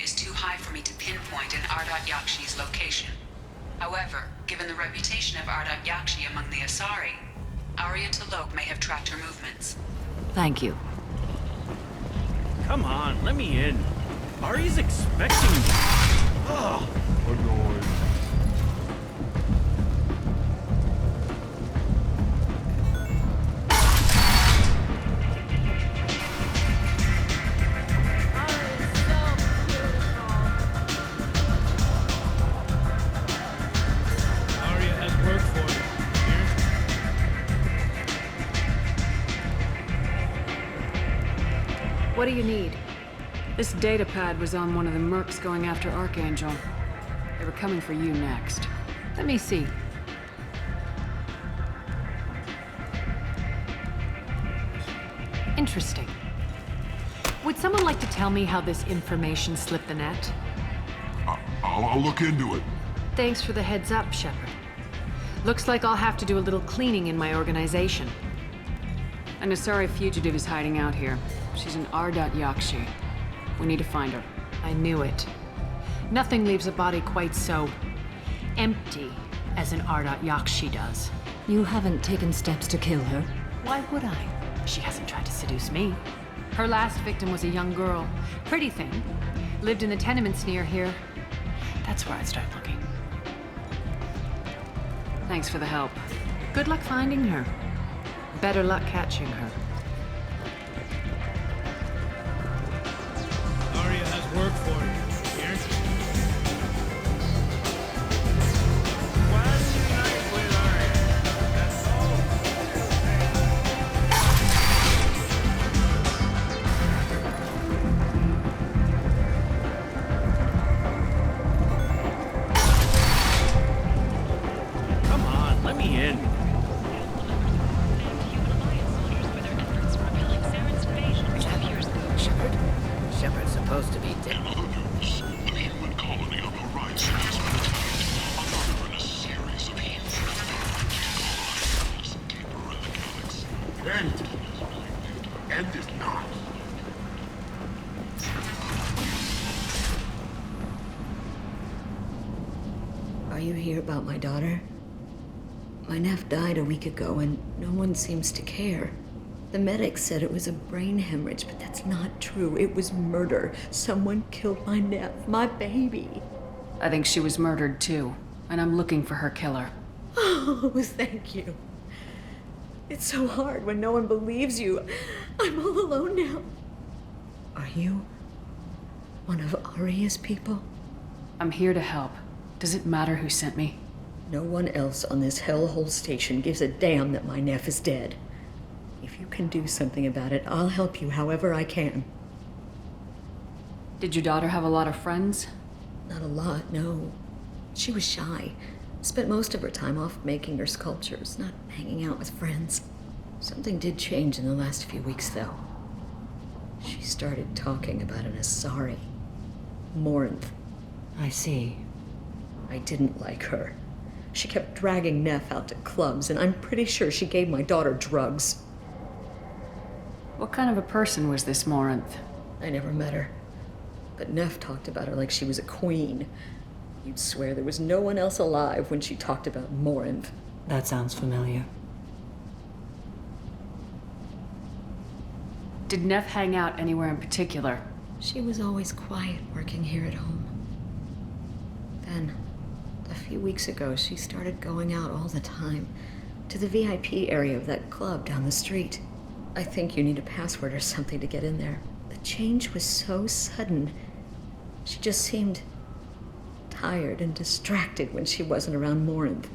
Is too high for me to pinpoint an Ardat Yakshi's location. However, given the reputation of Ardat Yakshi among the Asari, Arya T'Loak may have tracked her movements. Thank you. Come on, let me in. Arya's expecting me. Ugh. Annoyed. What do you need? This data pad was on one of the mercs going after Archangel. They were coming for you next. Let me see. Interesting. Would someone like to tell me how this information slipped the net? I'll look into it. Thanks for the heads up, Shepard. Looks like I'll have to do a little cleaning in my organization. An Asari fugitive is hiding out here. She's an Ardat Yakshi. We need to find her. I knew it. Nothing leaves a body quite so empty as an Ardat Yakshi does. You haven't taken steps to kill her? Why would I? She hasn't tried to seduce me. Her last victim was a young girl. Pretty thing. Lived in the tenements near here. That's where I'd start looking. Thanks for the help. Good luck finding her. Better luck catching her. Arya has work for you. Here? Why do you unite with Arya? That's all. Come on, let me in. Shepard's supposed to be dead. In other news, a human colony on the horizon has been attacked. Another in a series of huge experiments deeper in the galaxy. End it not. Are you here about my daughter? My nephew died a week ago and no one seems to care. The medics said it was a brain hemorrhage, but that's not true. It was murder. Someone killed my nephew, my baby. I think she was murdered too, and I'm looking for her killer. Oh, thank you. It's so hard when no one believes you. I'm all alone now. Are you one of Arya's people? I'm here to help. Does it matter who sent me? No one else on this hellhole station gives a damn that my nephew is dead. If you can do something about it, I'll help you however I can. Did your daughter have a lot of friends? Not a lot, no. She was shy. Spent most of her time off making her sculptures, not hanging out with friends. Something did change in the last few weeks, though. She started talking about an Asari. Morinth. I see. I didn't like her. She kept dragging Neff out to clubs, and I'm pretty sure she gave my daughter drugs. What kind of a person was this Morinth? I never met her. But Neff talked about her like she was a queen. You'd swear there was no one else alive when she talked about Morinth. That sounds familiar. Did Neff hang out anywhere in particular? She was always quiet working here at home. Then, a few weeks ago, she started going out all the time to the VIP area of that club down the street. I think you need a password or something to get in there. The change was so sudden. She just seemed tired and distracted when she wasn't around Morinth.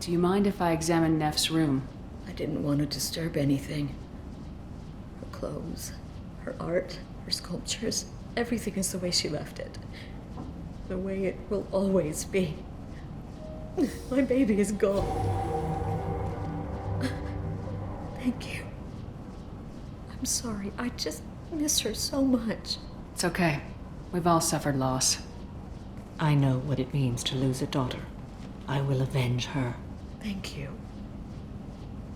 Do you mind if I examine Neff's room? I didn't want to disturb anything. Her clothes, her art, her sculptures, everything is the way she left it. The way it will always be. My baby is gone. Thank you. I'm sorry. I just miss her so much. It's okay. We've all suffered loss. I know what it means to lose a daughter. I will avenge her. Thank you.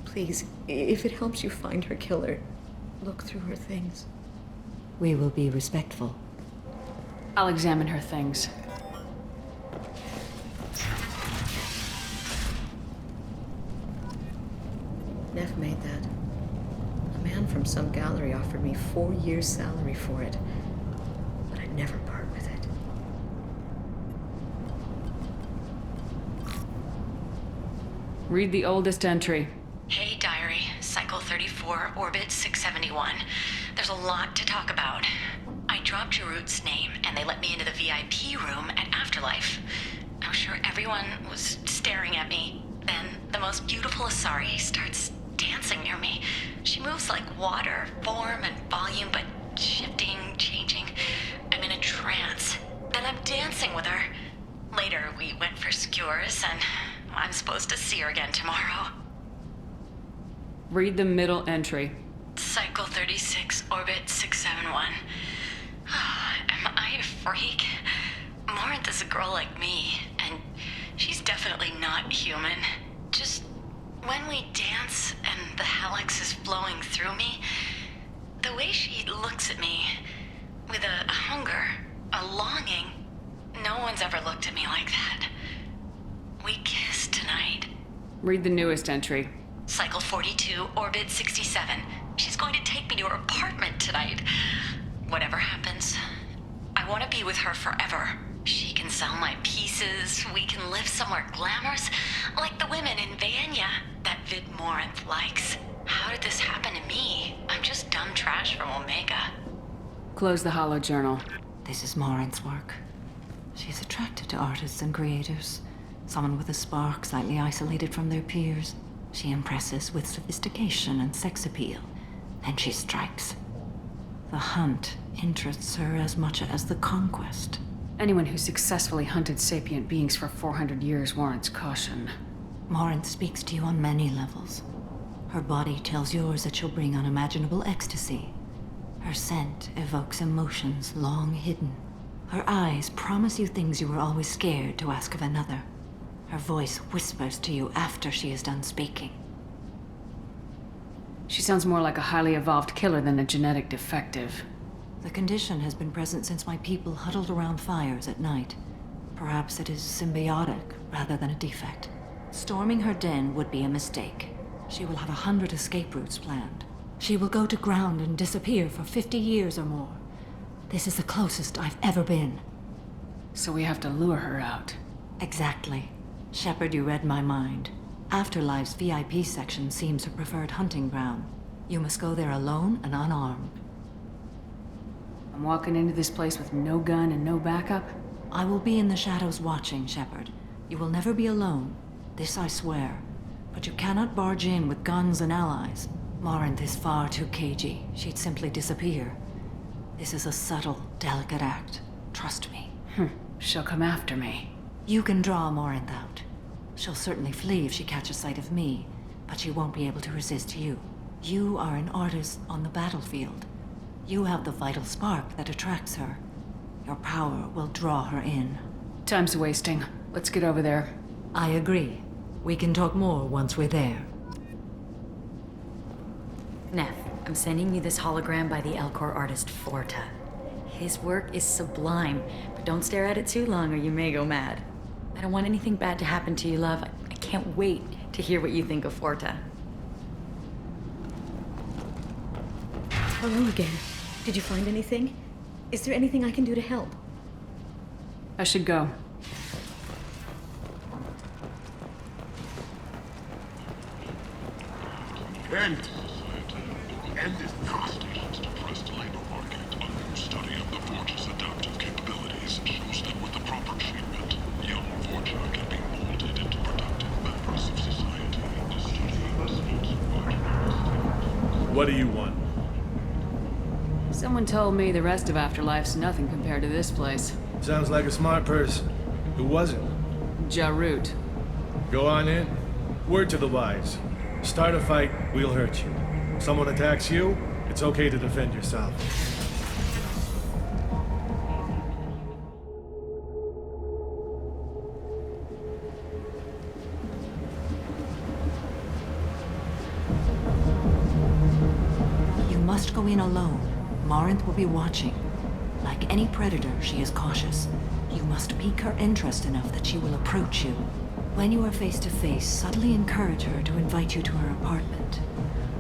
Please, if it helps you find her killer, look through her things. We will be respectful. I'll examine her things. Neff made that. A man from some gallery offered me 4 years' salary for it, but I'd never part with it. Read the oldest entry. Hey, diary. Cycle 34, orbit 671. There's a lot to talk about. I dropped Jarut's name, and they let me into the VIP room at Afterlife. I'm sure everyone was staring at me. Then the most beautiful Asari starts dancing near me. She moves like water, form and volume, but shifting, changing. I'm in a trance. Then I'm dancing with her. Later, we went for skewers, and I'm supposed to see her again tomorrow. Read the middle entry. Cycle 36, orbit 671. Am I a freak? Morinth is a girl like me, and she's definitely not human. Just when we dance and the helix is flowing through me, the way she looks at me with a hunger, a longing, no one's ever looked at me like that. We kissed tonight. Read the newest entry. Cycle 42, orbit 67. She's going to take me to her apartment tonight. Whatever happens, I want to be with her forever. She can sell my pieces. We can live somewhere glamorous, like the women in Vanya that Vid Morinth likes. How did this happen to me? I'm just dumb trash from Omega. Close the hollow journal. This is Morinth's work. She's attracted to artists and creators. Someone with a spark, slightly isolated from their peers. She impresses with sophistication and sex appeal. And she strikes. The hunt interests her as much as the conquest. Anyone who successfully hunted sapient beings for 400 years warrants caution. Morinth speaks to you on many levels. Her body tells yours that she'll bring unimaginable ecstasy. Her scent evokes emotions long hidden. Her eyes promise you things you were always scared to ask of another. Her voice whispers to you after she is done speaking. She sounds more like a highly evolved killer than a genetic defective. The condition has been present since my people huddled around fires at night. Perhaps it is symbiotic rather than a defect. Storming her den would be a mistake. She will have 100 escape routes planned. She will go to ground and disappear for 50 years or more. This is the closest I've ever been. So we have to lure her out. Exactly. Shepard, you read my mind. Afterlife's VIP section seems her preferred hunting ground. You must go there alone and unarmed. I'm walking into this place with no gun and no backup? I will be in the shadows watching, Shepard. You will never be alone. This I swear. But you cannot barge in with guns and allies. Morinth is far too cagey. She'd simply disappear. This is a subtle, delicate act. Trust me. She'll come after me. You can draw Morinth out. She'll certainly flee if she catches sight of me, but she won't be able to resist you. You are an artist on the battlefield. You have the vital spark that attracts her. Your power will draw her in. Time's wasting. Let's get over there. I agree. We can talk more once we're there. Neff, I'm sending you this hologram by the Elcor artist Forta. His work is sublime, but don't stare at it too long or you may go mad. I don't want anything bad to happen to you, love. I can't wait to hear what you think of Forta. Hello again. Did you find anything? Is there anything I can do to help? I should go. End this constitution's depressed labor market. A new study of the Forge's adaptive capabilities shows that with the proper treatment, young Forger can be molded into productive members of society. The study What do you want? Someone told me the rest of Afterlife's nothing compared to this place. Sounds like a smart person. Who was it? Jarut. Go on in. Word to the wise. Start a fight, we'll hurt you. Someone attacks you, it's okay to defend yourself. You must go in alone. Morinth will be watching. Like any predator, she is cautious. You must pique her interest enough that she will approach you. When you are face to face, subtly encourage her to invite you to her apartment.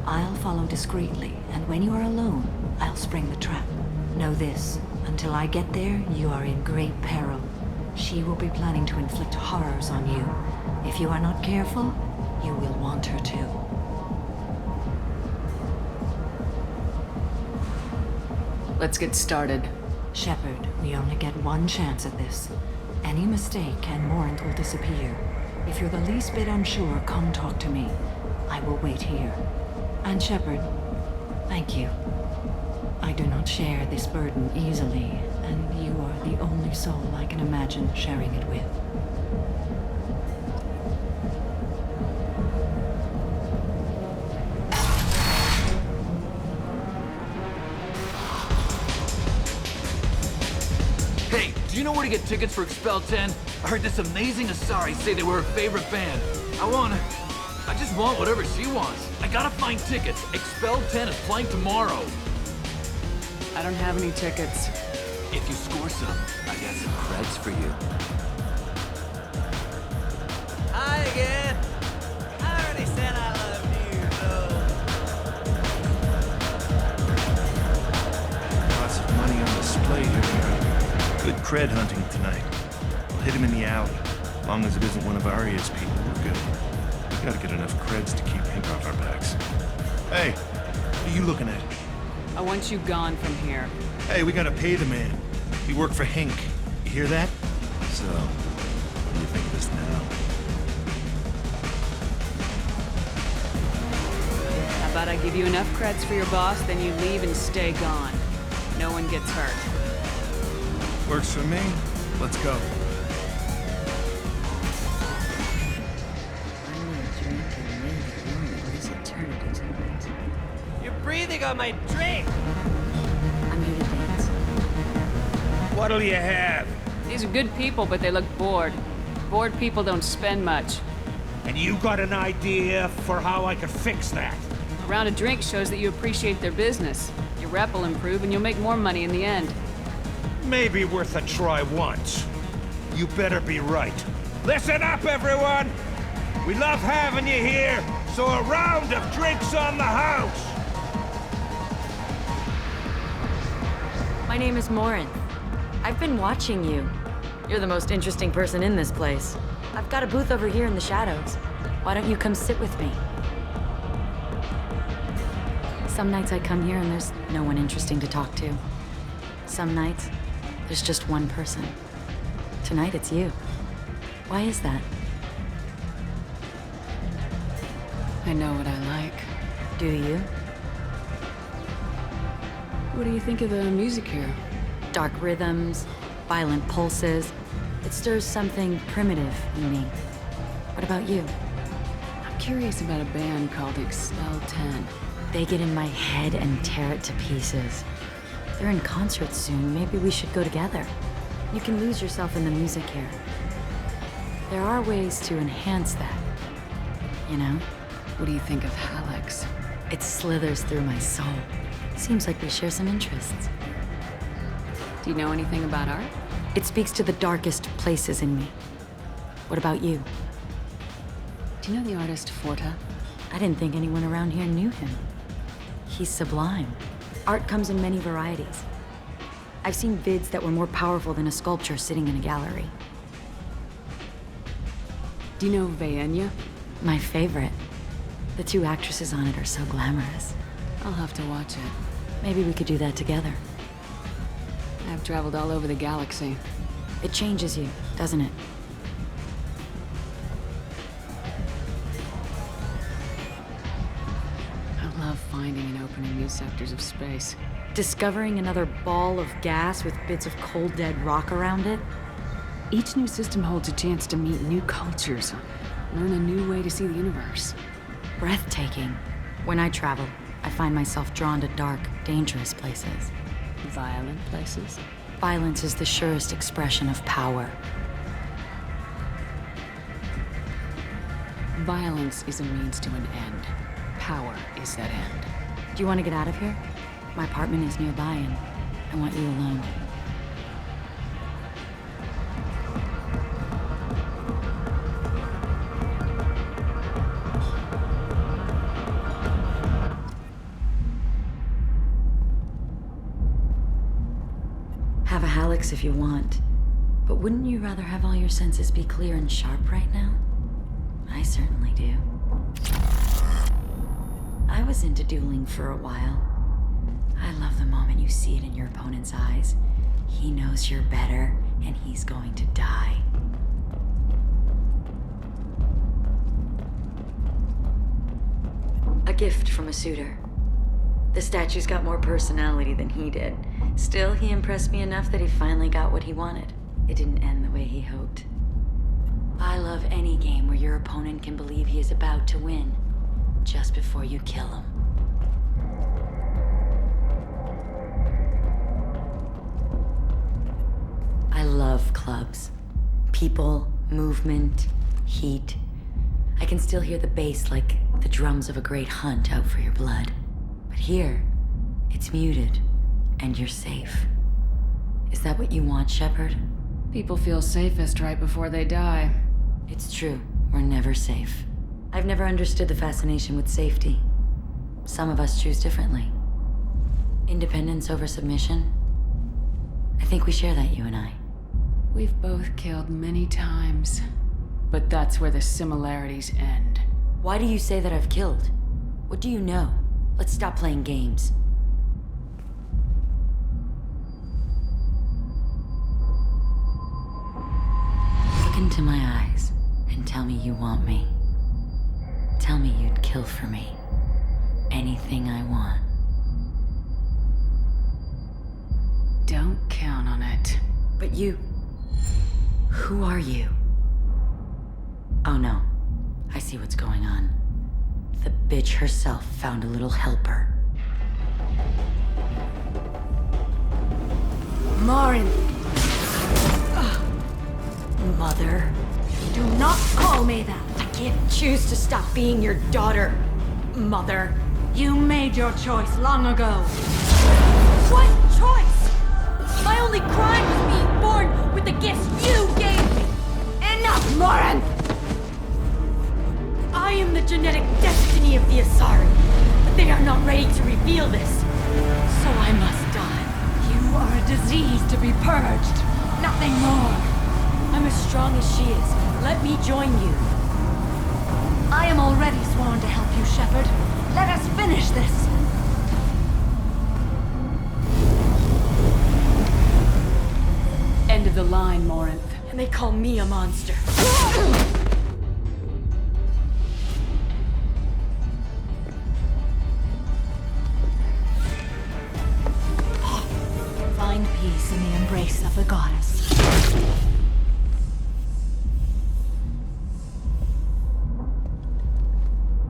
I'll follow discreetly, and when you are alone, I'll spring the trap. Know this, until I get there, you are in great peril. She will be planning to inflict horrors on you. If you are not careful, you will want her to. Let's get started. Shepard, we only get one chance at this. Any mistake and Morinth will disappear. If you're the least bit unsure, come talk to me. I will wait here. And Shepard, thank you. I do not share this burden easily, and you are the only soul I can imagine sharing it with. Hey, do you know where to get tickets for Expel 10? I heard this amazing Asari say they were her favorite band. I just want whatever she wants. I gotta find tickets. Expel 10 is playing tomorrow. I don't have any tickets. If you score some, I got some creds for you. Hi again. I already said I loved you, though. Lots of money on display here. Good cred hunting tonight. We'll hit him in the alley. As long as it isn't one of Arya's people, we're good. We gotta get enough creds to keep Hink off our backs. Hey, what are you looking at? I want you gone from here. Hey, we gotta pay the man. We work for Hink. You hear that? So, what do you think of this now? How about I give you enough creds for your boss, then you leave and stay gone. No one gets hurt. Works for me. Let's go. You're breathing on my drink. I'm here to dance. What'll you have? These are good people, but they look bored. Bored people don't spend much. And you got an idea for how I could fix that? A round of drinks shows that you appreciate their business. Your rep will improve and you'll make more money in the end. Maybe worth a try once. You better be right. Listen up, everyone! We love having you here, so a round of drinks on the house! My name is Morinth. I've been watching you. You're the most interesting person in this place. I've got a booth over here in the shadows. Why don't you come sit with me? Some nights I come here and there's no one interesting to talk to. Some nights, there's just one person. Tonight it's you. Why is that? I know what I like. Do you? What do you think of the music here? Dark rhythms, violent pulses. It stirs something primitive in me. What about you? I'm curious about a band called Expel 10. They get in my head and tear it to pieces. They're in concert soon. Maybe we should go together. You can lose yourself in the music here. There are ways to enhance that. You know? What do you think of Hallex? It slithers through my soul. Seems like we share some interests. Do you know anything about art? It speaks to the darkest places in me. What about you? Do you know the artist Forta? I didn't think anyone around here knew him. He's sublime. Art comes in many varieties. I've seen vids that were more powerful than a sculpture sitting in a gallery. Do you know Vaenya? My favorite. The two actresses on it are so glamorous. I'll have to watch it. Maybe we could do that together. I've traveled all over the galaxy. It changes you, doesn't it? I love finding and opening new sectors of space. Discovering another ball of gas with bits of cold dead rock around it? Each new system holds a chance to meet new cultures, learn a new way to see the universe. Breathtaking. When I travel, I find myself drawn to dark, dangerous places. Violent places? Violence is the surest expression of power. Violence is a means to an end. Power is that end. Do you want to get out of here? My apartment is nearby and I want you alone. Have a Hallex if you want, but wouldn't you rather have all your senses be clear and sharp right now? I certainly do. I was into dueling for a while. I love the moment you see it in your opponent's eyes. He knows you're better, and he's going to die. A gift from a suitor. The statue's got more personality than he did. Still, he impressed me enough that he finally got what he wanted. It didn't end the way he hoped. I love any game where your opponent can believe he is about to win, just before you kill him. I love clubs. People, movement, heat. I can still hear the bass like the drums of a great hunt out for your blood. But here, it's muted, and you're safe. Is that what you want, Shepard? People feel safest right before they die. It's true. We're never safe. I've never understood the fascination with safety. Some of us choose differently. Independence over submission? I think we share that, you and I. We've both killed many times, but that's where the similarities end. Why do you say that I've killed? What do you know? Let's stop playing games. Look into my eyes and tell me you want me. Tell me you'd kill for me. Anything I want. Don't count on it. But you... Who are you? Oh no. I see what's going on. The bitch herself found a little helper. Marin! Mother. Do not call me that! I can't choose to stop being your daughter, Mother. You made your choice long ago. What choice? My only crime was being born with the gifts you gave me! Enough, Marin! I am the genetic destiny of the Asari, but they are not ready to reveal this. So I must die. You are a disease to be purged, nothing more. I'm as strong as she is. Let me join you. I am already sworn to help you, Shepard. Let us finish this. End of the line, Morinth. And they call me a monster. Find peace in the embrace of the goddess.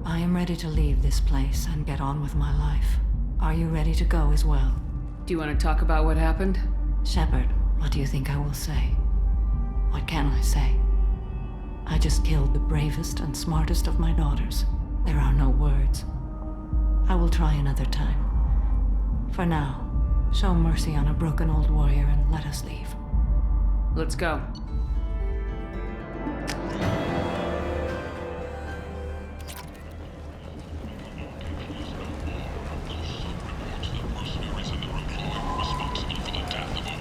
I am ready to leave this place and get on with my life. Are you ready to go as well? Do you want to talk about what happened? Shepard, what do you think I will say? What can I say? I just killed the bravest and smartest of my daughters. There are no words. I will try another time. For now, show mercy on a broken old warrior and let us leave. Let's go. Mercenaries in their employ were responsible for the death of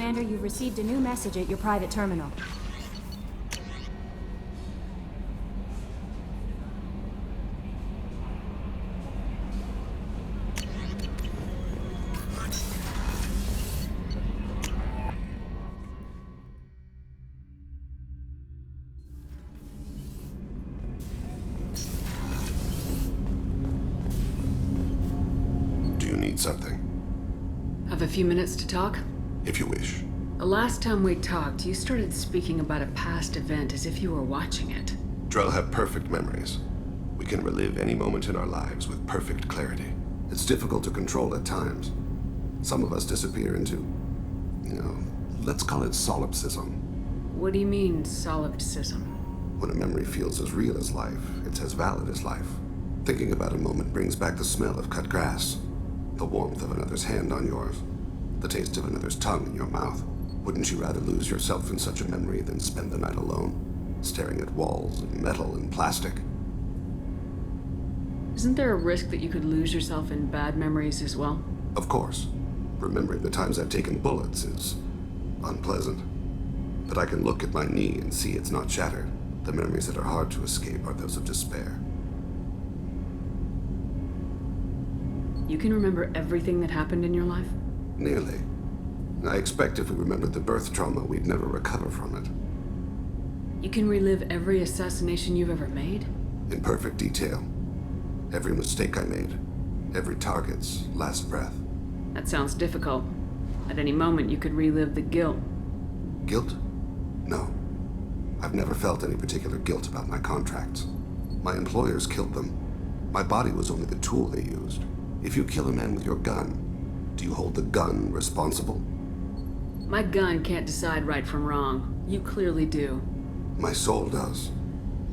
Commander, you've received a new message at your private terminal. Do you need something? Have a few minutes to talk? If you wish. The last time we talked, you started speaking about a past event as if you were watching it. Drell have perfect memories. We can relive any moment in our lives with perfect clarity. It's difficult to control at times. Some of us disappear into, let's call it solipsism. What do you mean, solipsism? When a memory feels as real as life, it's as valid as life. Thinking about a moment brings back the smell of cut grass, the warmth of another's hand on yours, the taste of another's tongue in your mouth. Wouldn't you rather lose yourself in such a memory than spend the night alone, staring at walls of metal and plastic? Isn't there a risk that you could lose yourself in bad memories as well? Of course. Remembering the times I've taken bullets is unpleasant. But I can look at my knee and see it's not shattered. The memories that are hard to escape are those of despair. You can remember everything that happened in your life? Nearly. I expect if we remembered the birth trauma, we'd never recover from it. You can relive every assassination you've ever made? In perfect detail. Every mistake I made. Every target's last breath. That sounds difficult. At any moment, you could relive the guilt. Guilt? No. I've never felt any particular guilt about my contracts. My employers killed them. My body was only the tool they used. If you kill a man with your gun, do you hold the gun responsible? My gun can't decide right from wrong. You clearly do. My soul does.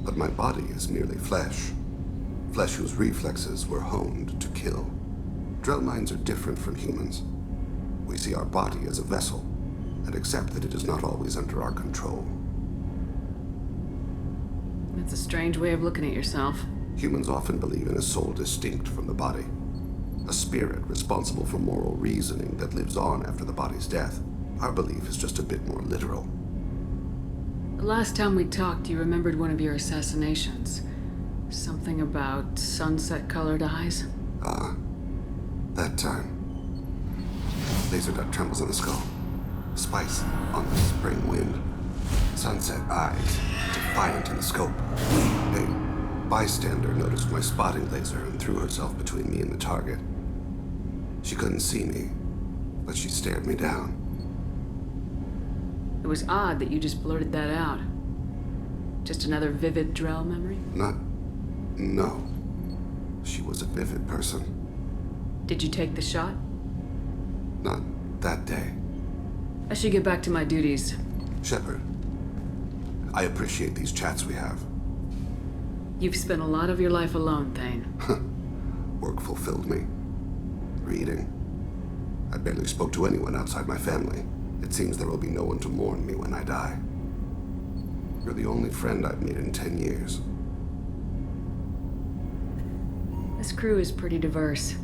But my body is merely flesh. Flesh whose reflexes were honed to kill. Drell minds are different from humans. We see our body as a vessel, and accept that it is not always under our control. That's a strange way of looking at yourself. Humans often believe in a soul distinct from the body. A spirit responsible for moral reasoning that lives on after the body's death. Our belief is just a bit more literal. The last time we talked, you remembered one of your assassinations. Something about sunset-colored eyes? Ah, that time. Laser dot trembles on the skull. Spice on the spring wind. Sunset eyes, defiant in the scope. A bystander noticed my spotting laser and threw herself between me and the target. She couldn't see me, but she stared me down. It was odd that you just blurted that out. Just another vivid Drell memory? No. She was a vivid person. Did you take the shot? Not that day. I should get back to my duties. Shepard, I appreciate these chats we have. You've spent a lot of your life alone, Thane. Work fulfilled me. Reading. I barely spoke to anyone outside my family. It seems there will be no one to mourn me when I die. You're the only friend I've made in 10 years. This crew is pretty diverse.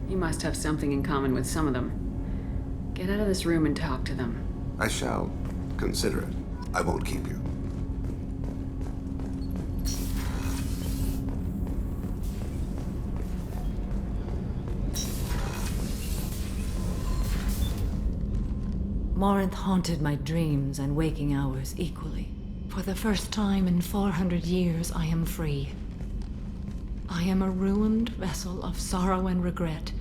You must have something in common with some of them. Get out of this room and talk to them. I shall consider it. I won't keep you. Morinth haunted my dreams and waking hours equally. For the first time in 400 years, I am free. I am a ruined vessel of sorrow and regret,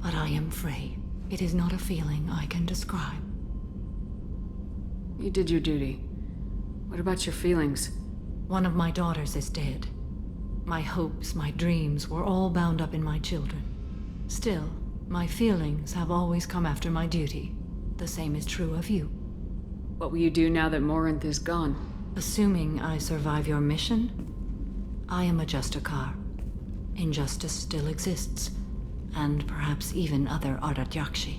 but I am free. It is not a feeling I can describe. You did your duty. What about your feelings? One of my daughters is dead. My hopes, my dreams were all bound up in my children. Still, my feelings have always come after my duty. The same is true of you. What will you do now that Morinth is gone? Assuming I survive your mission, I am a Justicar. Injustice still exists, and perhaps even other Ardat Yakshi.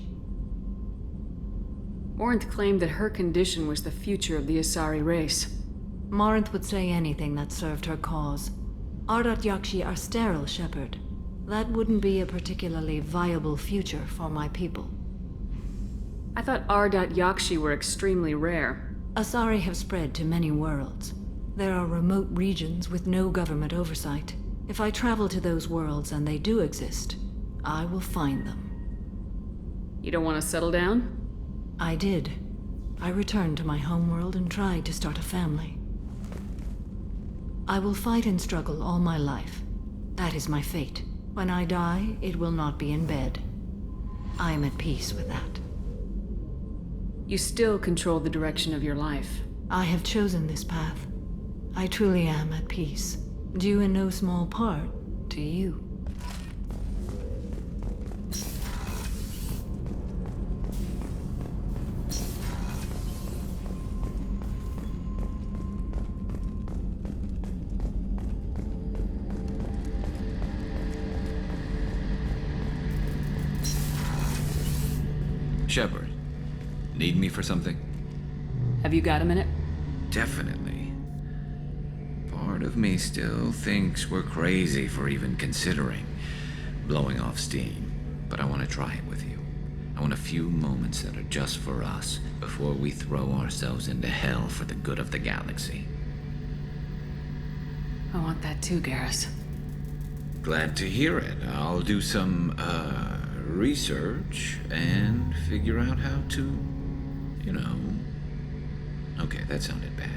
Morinth claimed that her condition was the future of the Asari race. Morinth would say anything that served her cause. Ardat Yakshi are sterile, Shepard. That wouldn't be a particularly viable future for my people. I thought R.Yakshi were extremely rare. Asari have spread to many worlds. There are remote regions with no government oversight. If I travel to those worlds and they do exist, I will find them. You don't want to settle down? I did. I returned to my homeworld and tried to start a family. I will fight and struggle all my life. That is my fate. When I die, it will not be in bed. I am at peace with that. You still control the direction of your life. I have chosen this path. I truly am at peace, due in no small part to you. Shepard, need me for something? Have you got a minute? Definitely. Part of me still thinks we're crazy for even considering blowing off steam, but I want to try it with you. I want a few moments that are just for us before we throw ourselves into hell for the good of the galaxy. I want that too, Garrus. Glad to hear it. I'll do some, research and figure out how to, Okay, that sounded bad.